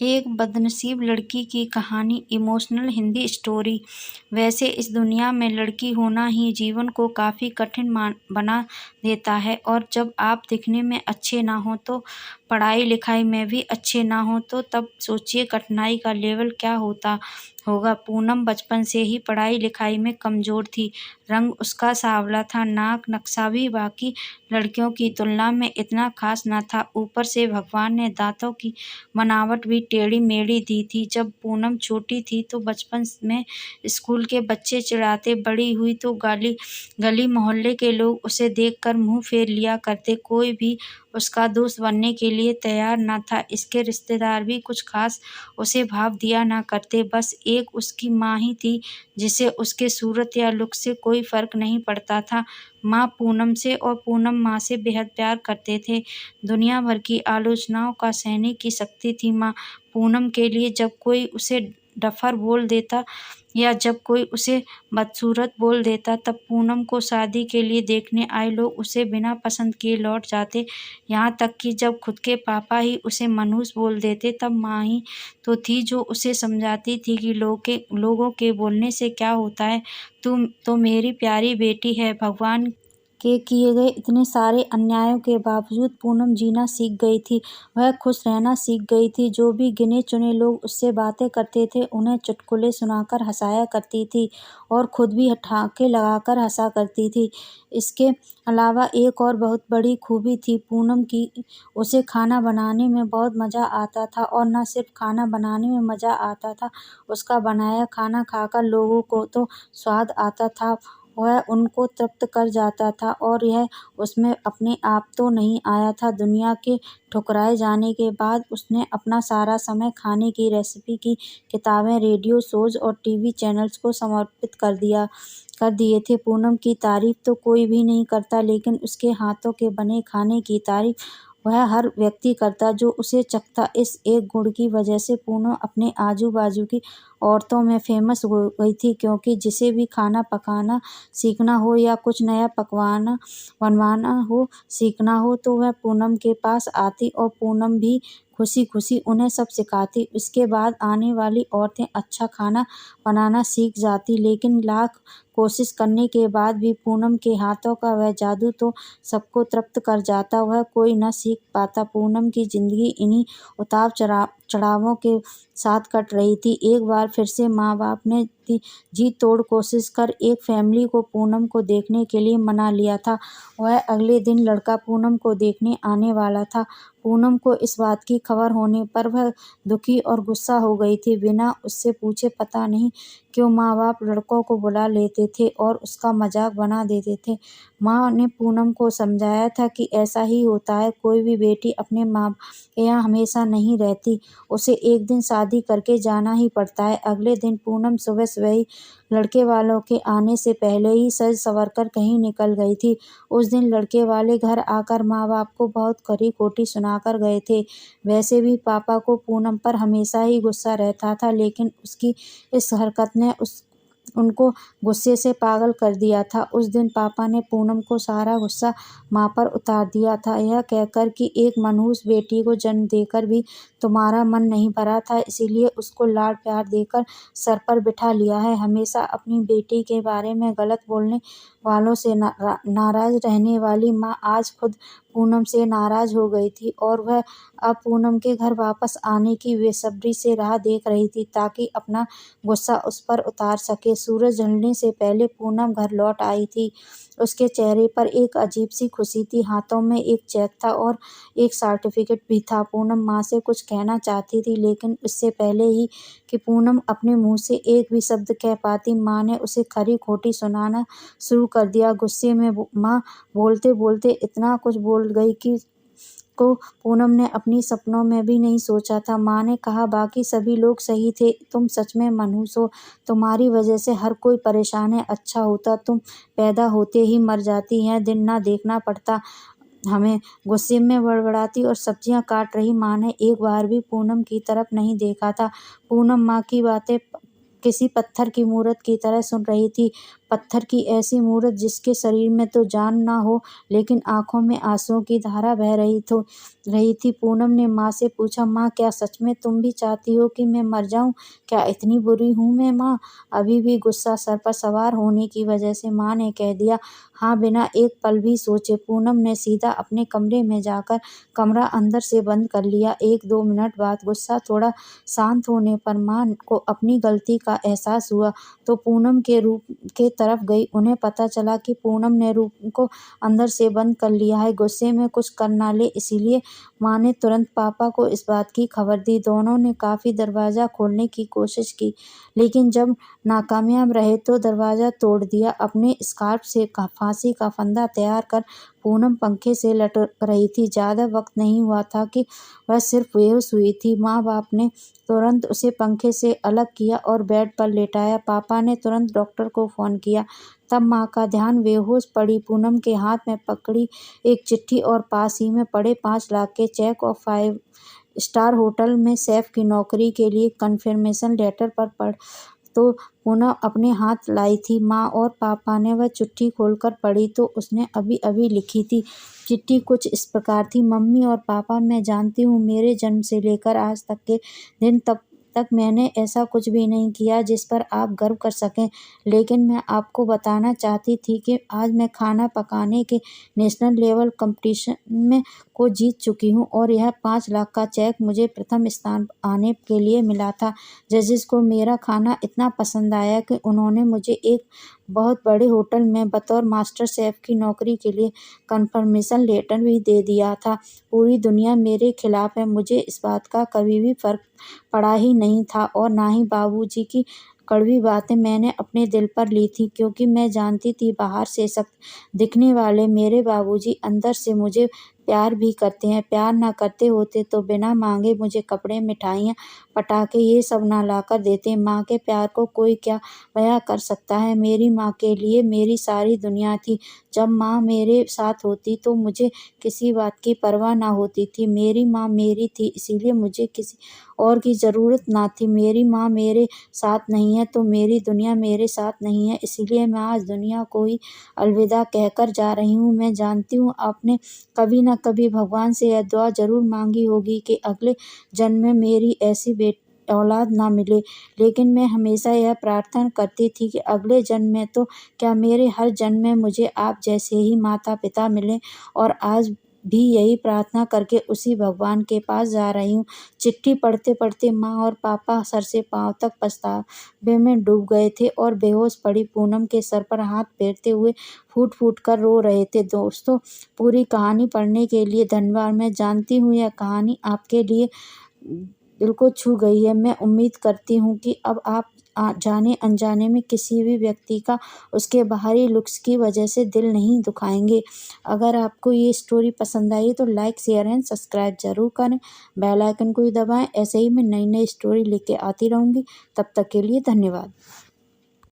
एक बदनसीब लड़की की कहानी। Emotional Hindi story. वैसे इस दुनिया में लड़की होना ही जीवन को काफ़ी कठिन बना देता है, और जब आप दिखने में अच्छे ना हो तो पढ़ाई लिखाई में भी अच्छे ना हो तो तब सोचिए कठिनाई का लेवल क्या होता होगा। पूनम बचपन से ही पढ़ाई लिखाई में कमज़ोर थी। रंग उसका सांवला था, नाक नक्शा भी बाकी लड़कियों की तुलना में इतना खास न था। ऊपर से भगवान ने दांतों की बनावट भी टेढ़ी मेढ़ी दी थी। जब पूनम छोटी थी तो बचपन में स्कूल के बच्चे चिढ़ाते, बड़ी हुई तो गली मोहल्ले के लोग उसे देखकर मुंह फेर लिया करते। कोई भी उसका दोस्त बनने के लिए तैयार न था। इसके रिश्तेदार भी कुछ खास उसे भाव दिया न करते। बस एक उसकी माँ ही थी जिसे उसके सूरत या लुक से कोई फर्क नहीं पड़ता था। माँ पूनम से और पूनम माँ से बेहद प्यार करते थे। दुनिया भर की आलोचनाओं का सहने की शक्ति थी माँ पूनम के लिए। जब कोई उसे डफर बोल देता या जब कोई उसे बदसूरत बोल देता, तब पूनम को शादी के लिए देखने आए लोग उसे बिना पसंद किए लौट जाते। यहाँ तक कि जब खुद के पापा ही उसे मनहूस बोल देते, तब माँ ही तो थी जो उसे समझाती थी कि लोगों के बोलने से क्या होता है, तुम तो मेरी प्यारी बेटी है। भगवान के किए गए इतने सारे अन्यायों के बावजूद पूनम जीना सीख गई थी। वह खुश रहना सीख गई थी। जो भी गिने चुने लोग उससे बातें करते थे, उन्हें चुटकुले सुनाकर हंसाया करती थी और खुद भी ठहाके लगाकर हंसा करती थी। इसके अलावा एक और बहुत बड़ी खूबी थी पूनम की, उसे खाना बनाने में बहुत मज़ा आता था। और न सिर्फ खाना बनाने में मज़ा आता था, उसका बनाया खाना खाकर लोगों को तो स्वाद आता था, वह उनको तृप्त कर जाता था। और यह उसमें अपने आप तो नहीं आया था। दुनिया के ठुकराए जाने के बाद उसने अपना सारा समय खाने की रेसिपी की किताबें, रेडियो शोज़ और टीवी चैनल्स को समर्पित कर दिए थे। पूनम की तारीफ तो कोई भी नहीं करता, लेकिन उसके हाथों के बने खाने की तारीफ वह हर व्यक्ति करता जो उसे चखता। इस एक गुण की वजह से पूनम अपने आजू बाजू की औरतों में फेमस हो गई थी, क्योंकि जिसे भी खाना पकाना सीखना हो या कुछ नया पकवाना बनवाना हो सीखना हो तो वह पूनम के पास आती और पूनम भी खुशी खुशी उन्हें सब सिखाती। इसके बाद आने वाली औरतें अच्छा खाना बनाना सीख जाती, लेकिन लाख कोशिश करने के बाद भी पूनम के हाथों का वह जादू तो सबको तृप्त कर जाता, वह कोई न सीख पाता। पूनम की जिंदगी इन्हीं उतार चढ़ावों के साथ कट रही थी। एक बार फिर से माँ बाप ने जी तोड़ कोशिश कर एक फैमिली को पूनम को देखने के लिए मना लिया था। वह अगले दिन लड़का पूनम को देखने आने वाला था। पूनम को इस बात की खबर होने पर वह दुखी और गुस्सा हो गई थी। बिना उससे पूछे पता नहीं क्यों माँ बाप लड़कों को बुला लेते थे और उसका मजाक बना देते थे। माँ ने पूनम को समझाया था कि ऐसा ही होता है, कोई भी बेटी अपने माँ बाप के यहाँ हमेशा नहीं रहती, उसे एक दिन शादी करके जाना ही पड़ता है। अगले दिन पूनम सुबह सुबह ही लड़के वालों के आने से पहले ही सज संवर कर कहीं निकल गई थी। उस दिन लड़के वाले घर आकर माँ बाप को बहुत खरी खोटी सुनाकर गए थे। वैसे भी पापा को पूनम पर हमेशा ही गुस्सा रहता था, लेकिन उसकी इस हरकत ने उनको गुस्से से पागल कर दिया था। उस दिन पापा ने पूनम को सारा गुस्सा माँ पर उतार दिया था, यह कहकर कि एक मनहूस बेटी को जन्म देकर भी तुम्हारा मन नहीं भरा था, इसीलिए उसको लाड प्यार देकर सर पर बिठा लिया है। हमेशा अपनी बेटी के बारे में गलत बोलने वालों से नाराज रहने वाली माँ आज खुद पूनम से नाराज हो गई थी और वह अब पूनम के घर वापस आने की बेसब्री से राह देख रही थी, ताकि अपना गुस्सा उस पर उतार सके। सूरज ढलने से पहले पूनम घर लौट आई थी। उसके चेहरे पर एक अजीब सी खुशी थी। हाथों में एक चेक था और एक सर्टिफिकेट भी था। पूनम माँ से कुछ कहना चाहती थी, लेकिन इससे पहले ही कि पूनम अपने मुंह से एक भी शब्द कह पाती, माँ ने उसे खरी खोटी सुनाना शुरू कर दिया। गुस्से में माँ बोलते बोलते इतना कुछ बोल गई कि को पूनम ने अपनी सपनों में भी नहीं सोचा था। माँ ने कहा, बाकी सभी लोग सही थे, तुम सच में मनहूस हो, तुम्हारी वजह से हर कोई परेशान है। अच्छा होता तुम पैदा होते ही मर जाती, यह दिन ना देखना पड़ता हमें। गुस्से में बड़बड़ाती और सब्जियां काट रही माँ ने एक बार भी पूनम की तरफ नहीं देखा था। पूनम माँ की बातें किसी पत्थर की मूरत की तरह सुन रही थी। पत्थर की ऐसी मूरत जिसके शरीर में तो जान ना हो, लेकिन आंखों में आंसुओं की धारा बह रही थी। पूनम ने माँ से पूछा, माँ क्या सच में तुम भी चाहती हो कि मैं मर जाऊँ? क्या इतनी बुरी हूँ मैं माँ? अभी भी गुस्सा सर पर सवार होने की वजह से माँ ने कह दिया, हाँ, बिना एक पल भी सोचे। पूनम ने सीधा अपने कमरे में जाकर कमरा अंदर से बंद कर लिया। 1-2 मिनट बाद गुस्सा थोड़ा शांत होने पर माँ को अपनी गलती का एहसास हुआ तो पूनम के रूम के तरफ गई। उन्हें पता चला कि पूनम ने रूम को अंदर से बंद कर लिया है। गुस्से में कुछ कर ना ले, इसीलिए माँ ने तुरंत पापा को इस बात की खबर दी। दोनों ने काफ़ी दरवाज़ा खोलने की कोशिश की, लेकिन जब नाकामयाब रहे तो दरवाज़ा तोड़ दिया। अपने स्कार्फ से फांसी का फंदा तैयार कर पूनम पंखे से लटक रही थी। ज़्यादा वक्त नहीं हुआ था कि वह सिर्फ बेहोश हुई थी। माँ बाप ने तुरंत उसे पंखे से अलग किया और बेड पर लेटाया। पापा ने तुरंत डॉक्टर को फ़ोन किया। तब माँ का ध्यान बेहोश पड़ी पूनम के हाथ में पकड़ी एक चिट्ठी और पास ही में पड़े 5 लाख के चेक और 5 स्टार होटल में शेफ की नौकरी के लिए कन्फर्मेशन लेटर पर पढ़ तो पुनः अपने हाथ लाई थी। माँ और पापा ने वह चिट्ठी खोलकर पढ़ी तो उसने अभी-अभी लिखी थी। चिट्ठी कुछ इस प्रकार थी, मम्मी और पापा, मैं जानती हूँ मेरे जन्म से लेकर आज तक के दिन तब तक मैंने ऐसा कुछ भी नहीं किया जिस पर आप गर्व कर सकें, लेकिन मैं आपको बताना चाहती थी कि आज मैं खाना पकाने के नेशनल लेवल कंपटीशन में को जीत चुकी हूँ और यह 5 लाख का चेक मुझे प्रथम स्थान आने के लिए मिला था। जजेस को मेरा खाना इतना पसंद आया कि उन्होंने मुझे एक बहुत बड़े होटल में बतौर मास्टर शेफ की नौकरी के लिए कन्फर्मेशन लेटर भी दे दिया था। पूरी दुनिया मेरे खिलाफ है, मुझे इस बात का कभी भी फ़र्क पड़ा ही नहीं था और ना ही बाबूजी की कड़वी बातें मैंने अपने दिल पर ली थी, क्योंकि मैं जानती थी बाहर से सख्त दिखने वाले मेरे बाबूजी अंदर से मुझे प्यार भी करते हैं। प्यार ना करते होते तो बिना मांगे मुझे कपड़े, मिठाइयाँ, पटाखे ये सब ना लाकर देते। माँ के प्यार को कोई क्या बयां कर सकता है। मेरी माँ के लिए मेरी सारी दुनिया थी। जब माँ मेरे साथ होती तो मुझे किसी बात की परवाह ना होती थी। मेरी माँ मेरी थी, इसीलिए मुझे किसी और की ज़रूरत ना थी। मेरी माँ मेरे साथ नहीं है तो मेरी दुनिया मेरे साथ नहीं है, इसीलिए मैं आज दुनिया को ही अलविदा कहकर जा रही हूँ। मैं जानती हूँ आपने कभी न कभी भगवान से यह दुआ ज़रूर मांगी होगी कि अगले जन्म में मेरी ऐसी औलाद ना मिले, लेकिन मैं हमेशा यह प्रार्थना करती थी कि अगले जन्म में तो क्या, मेरे हर जन्म में मुझे आप जैसे ही माता पिता मिलें, और आज भी यही प्रार्थना करके उसी भगवान के पास जा रही हूँ। चिट्ठी पढ़ते-पढ़ते माँ और पापा सर से पाँव तक पछतावे में डूब गए थे और बेहोश पड़ी पूनम के सर पर हाथ फेरते हुए फूट-फूट कर रो रहे थे। दोस्तों, पूरी कहानी पढ़ने के लिए धन्यवाद। मैं जानती हूँ यह कहानी आपके लिए दिल को छू गई है। मैं उम्मीद करती हूँ कि अब आप जाने-अनजाने में किसी भी व्यक्ति का उसके बाहरी लुक्स की वजह से दिल नहीं दुखाएँगे। अगर आपको ये स्टोरी पसंद आई तो लाइक, शेयर एंड सब्सक्राइब ज़रूर करें। बेल आइकन को भी दबाएँ। ऐसे ही मैं नई-नई स्टोरी लेके आती रहूँगी। तब तक के लिए धन्यवाद।